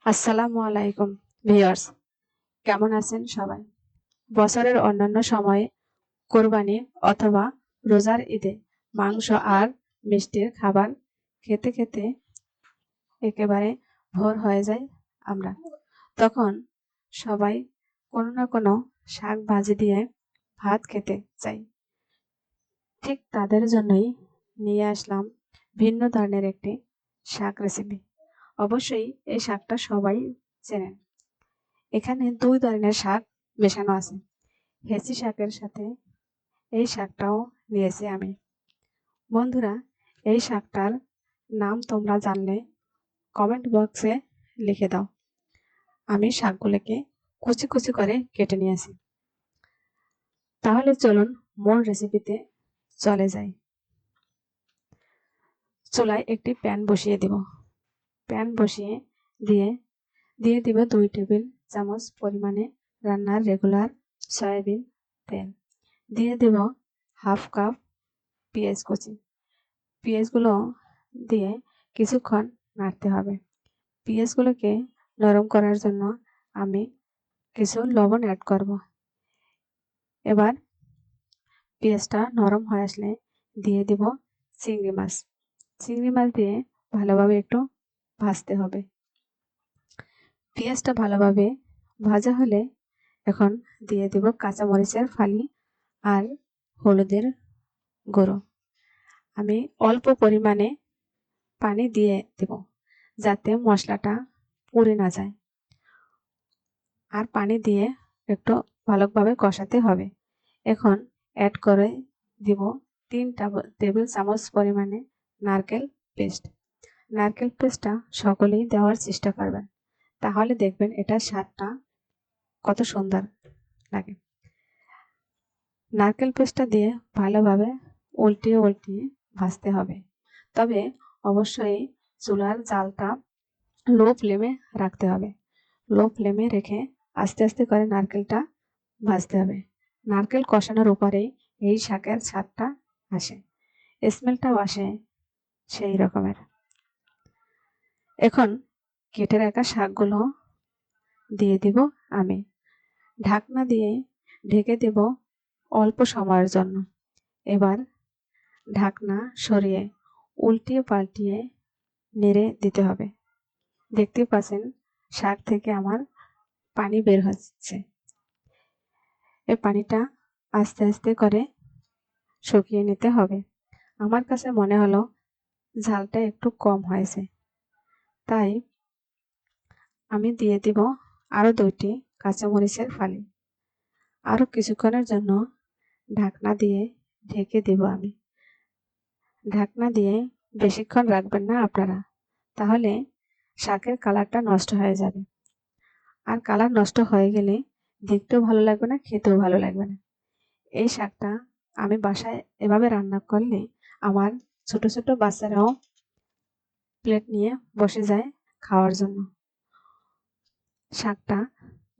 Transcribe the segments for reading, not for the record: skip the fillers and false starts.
আসসালামু আলাইকুম ভিউয়ার্স, কেমন আছেন সবাই? বছরের অন্যান্য সময়ে কোরবানি অথবা রোজার ঈদে মাংস আর মিষ্টির খাবার খেতে খেতে একেবারে ভোর হয়ে যায় আমরা। তখন সবাই কোনো না কোনো শাক ভাজি দিয়ে ভাত খেতে চাই। ঠিক তাদের জন্যই নিয়ে আসলাম ভিন্ন ধরনের একটি শাক রেসিপি। অবশ্যই এই শাকটা সবাই চেনেন। এখানে দুই ধরনের শাক মেশানো আছে। হেঁচি শাকের সাথে এই শাকটাও নিয়েছি আমি। বন্ধুরা, এই শাকটার নাম তোমরা জানলে কমেন্ট বক্সে লিখে দাও। আমি শাকগুলোকে কুচি কুচি করে কেটে নিয়েছি। তাহলে চলুন মূল রেসিপিতে চলে যাই। চুলায় একটি প্যান বসিয়ে দিব। প্যান বসিয়ে দিয়ে দিব 2 টেবিল চামচ পরিমাণে রান্নার রেগুলার সয়াবিন তেল। দিয়ে দেব হাফ কাপ পেঁয়াজ কুচি। পেঁয়াজগুলো দিয়ে কিছুক্ষণ নাড়তে হবে। পেঁয়াজগুলোকে নরম করার জন্য আমি কিছু লবণ অ্যাড করব। এবার পেঁয়াজটা নরম হয়ে আসলে দিয়ে দিব চিংড়ি মাছ। চিংড়ি মাছ দিয়ে ভালোভাবে একটু ভাজতে হবে। পেঁয়াজটা ভালোভাবে ভাজা হলে এখন দিয়ে দিব কাঁচামরিচের ফালি আর হলুদের গুঁড়ো। আমি অল্প পরিমাণে পানি দিয়ে দেব যাতে মশলাটা পুড়ে না যায়। আর পানি দিয়ে একটু ভালোভাবে কষাতে হবে। এখন অ্যাড করে দিব 3 টেবিল চামচ পরিমাণে নারকেল পেস্ট। নারকেল পেস্টটা সকলেই দেওয়ার চেষ্টা করবেন, তাহলে দেখবেন এটার স্বাদটা কত সুন্দর লাগে। নারকেল পেস্টটা দিয়ে ভালোভাবে উল্টিয়ে ভাজতে হবে। তবে অবশ্যই চুলার জালটা লো ফ্লেমে রাখতে হবে। লো ফ্লেমে রেখে আস্তে আস্তে করে নারকেলটা ভাজতে হবে। নারকেল কষানোর উপরেই এই শাকের স্বাদটা আসে, স্মেলটাও আসে সেই রকমের। এখন কেটে রাখা শাকগুলো দিয়ে দিব আমি। ঢাকনা দিয়ে ঢেকে দেব অল্প সময়ের জন্য। এবার ঢাকনা সরিয়ে উল্টিয়ে পাল্টিয়ে নেড়ে দিতে হবে। দেখতে পাচ্ছেন শাক থেকে আমার পানি বের হচ্ছে। এই পানিটা আস্তে আস্তে করে শুকিয়ে নিতে হবে। আমার কাছে মনে হলো ঝালটা একটু কম হয়েছে, তাই আমি দিয়ে দিব আরো 2টি কাঁচামরিচের ফালি। আরো কিছুক্ষণের জন্য ঢাকনা দিয়ে ঢেকে দেব আমি। ঢাকনা দিয়ে বেশিক্ষণ রাখবেন না আপনারা, তাহলে শাকের কালারটা নষ্ট হয়ে যাবে। আর কালার নষ্ট হয়ে গেলে দেখতেও ভালো লাগবে না, খেতেও ভালো লাগবে না। এই শাকটা আমি বাসায় এভাবে রান্না করলে আমার ছোট ছোট বাচ্চারাও প্লেট নিয়ে বসে যায় খাওয়ার জন্য। শাকটা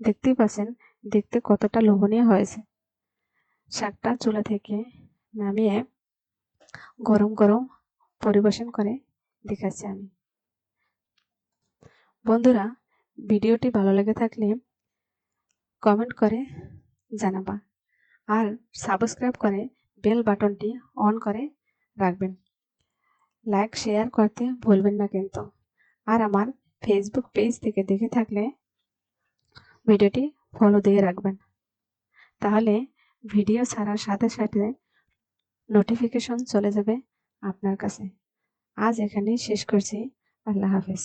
দেখতেই পাচ্ছেন দেখতে কতটা লোভনীয় হয়েছে। শাকটা চুলা থেকে নামিয়ে গরম গরম পরিবেশন করে দেখাচ্ছি আমি। বন্ধুরা, ভিডিওটি ভালো লেগে থাকলে কমেন্ট করে জানাবা আর সাবস্ক্রাইব করে বেল বাটনটি অন করে রাখবেন। লাইক শেয়ার করতে ভুলবেন না কিন্তু। আর আমার ফেসবুক পেজ থেকে দেখে থাকলে ভিডিওটি ফলো দিয়ে রাখবেন, তাহলে ভিডিও ছাড়ার সাথে সাথে নোটিফিকেশন চলে যাবে আপনার কাছে। আজ এখানেই শেষ করছি। আল্লাহ হাফেজ।